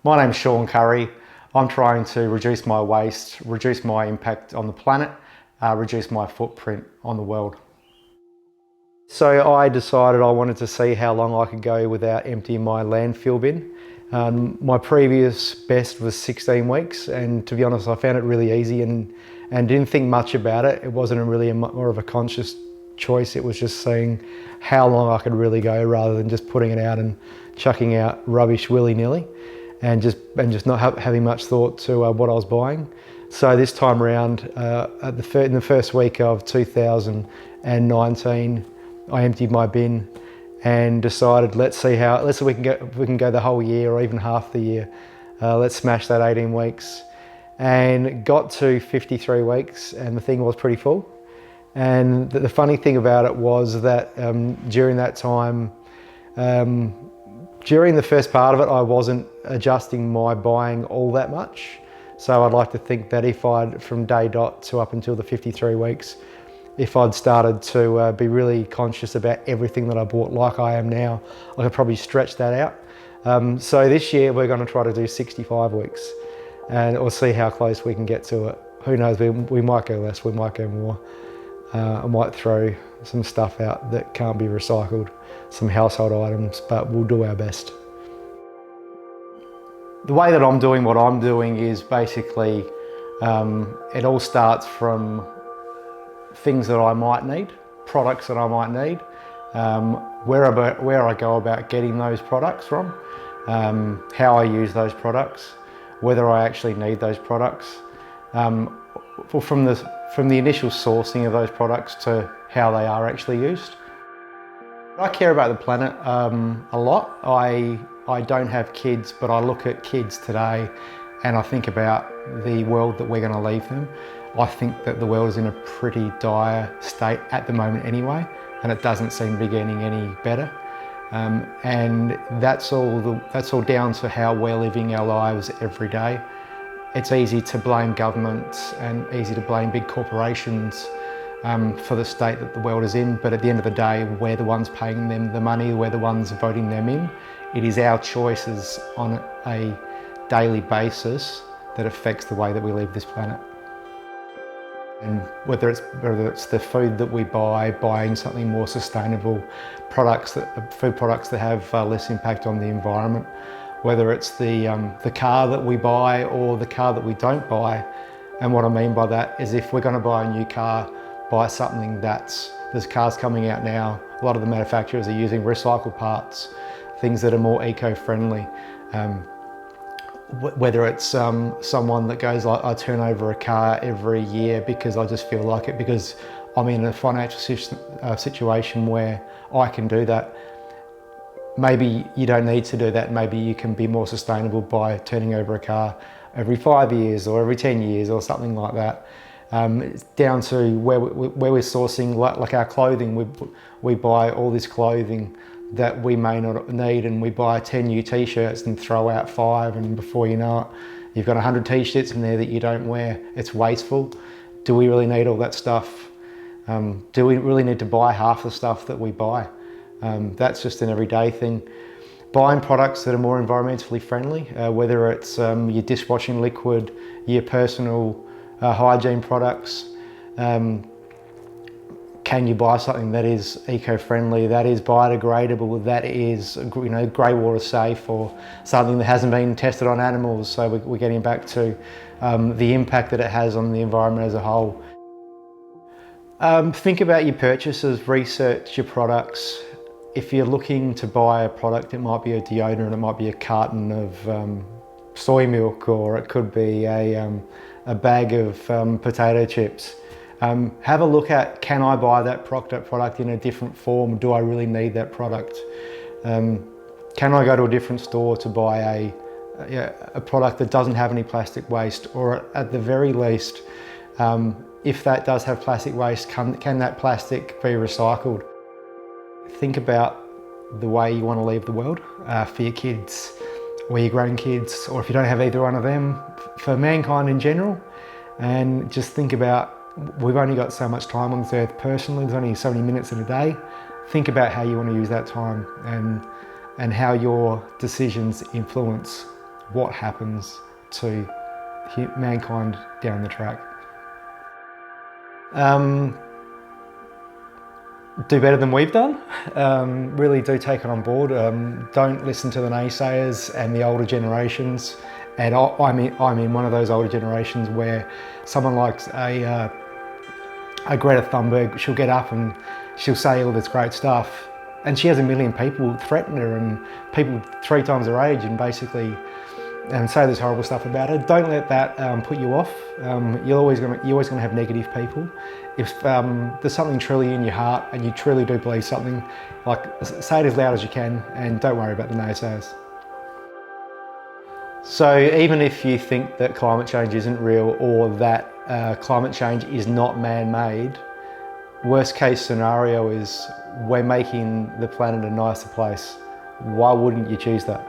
My name's Sean Curry. I'm trying to reduce my waste, reduce my impact on the planet, reduce my footprint on the world. So I decided I wanted to see how long I could go without emptying my landfill bin. My previous best was 16 weeks, and to be honest, I found it really easy and didn't think much about it. It wasn't really more of a conscious choice. It was just seeing how long I could really go rather than just putting it out and chucking out rubbish willy-nilly and just not having much thought to what I was buying. So this time around, in the first week of 2019, I emptied my bin and decided, let's see if we can go the whole year or even half the year. Let's smash that 18 weeks. And got to 53 weeks and the thing was pretty full. And the funny thing about it was that during that time, during the first part of it, I wasn't adjusting my buying all that much. So I'd like to think that if from day dot to up until the 53 weeks, if I'd started to be really conscious about everything that I bought like I am now, I could probably stretch that out. So this year we're going to try to do 65 weeks and we'll see how close we can get to it. Who knows, we might go less, we might go more. I might throw some stuff out that can't be recycled, some household items, but we'll do our best. The way that I'm doing what I'm doing is basically, it all starts from things that I might need, products that I might need, where I go about getting those products from, how I use those products, whether I actually need those products, from the initial sourcing of those products to how they are actually used. I care about the planet a lot. I don't have kids, but I look at kids today and I think about the world that we're going to leave them. I think that the world is in a pretty dire state at the moment anyway, and it doesn't seem to be getting any better. And that's all down to how we're living our lives every day. It's easy to blame governments and easy to blame big corporations for the state that the world is in, but at the end of the day, we're the ones paying them the money, we're the ones voting them in. It is our choices on a daily basis that affects the way that we leave this planet. And whether it's the food that we buy, buying something more sustainable, food products that have less impact on the environment, whether it's the car that we buy or the car that we don't buy. And what I mean by that is if we're going to buy a new car, buy something there's cars coming out now, a lot of the manufacturers are using recycled parts, things that are more eco-friendly. Whether it's someone that goes, I turn over a car every year because I just feel like it, because I'm in a financial situation where I can do that. Maybe you don't need to do that. Maybe you can be more sustainable by turning over a car every 5 years or every 10 years or something like that. It's down to where we're sourcing, like our clothing. We buy all this clothing that we may not need, and we buy 10 new t-shirts and throw out 5, and before you know it, you've got 100 t-shirts in there that you don't wear. It's wasteful. Do we really need all that stuff? Do we really need to buy half the stuff that we buy? That's just an everyday thing. Buying products that are more environmentally friendly, whether it's your dishwashing liquid, your personal hygiene products. Can you buy something that is eco-friendly, that is biodegradable, that is grey water safe, or something that hasn't been tested on animals? So we're getting back to the impact that it has on the environment as a whole. Think about your purchases, research your products. If you're looking to buy a product, it might be a deodorant, it might be a carton of soy milk, or it could be a bag of potato chips. Have a look at, can I buy that product in a different form? Do I really need that product? Can I go to a different store to buy a product that doesn't have any plastic waste? Or at the very least, if that does have plastic waste, can that plastic be recycled? Think about the way you want to leave the world for your kids or your grandkids, or if you don't have either one of them, for mankind in general. And just think about, we've only got so much time on this earth personally, there's only so many minutes in a day. Think about how you want to use that time and how your decisions influence what happens to mankind down the track. Do better than we've done. Really do take it on board. Don't listen to the naysayers and the older generations. And I'm in one of those older generations where someone like a Greta Thunberg, she'll get up and she'll say all this great stuff, and she has a million people threaten her, and people 3 times her age, and basically say this horrible stuff about her. Don't let that put you off. You're always going to have negative people. If there's something truly in your heart and you truly do believe something, like, say it as loud as you can, and don't worry about the naysayers. So even if you think that climate change isn't real, or that climate change is not man-made, worst case scenario is we're making the planet a nicer place. Why wouldn't you choose that?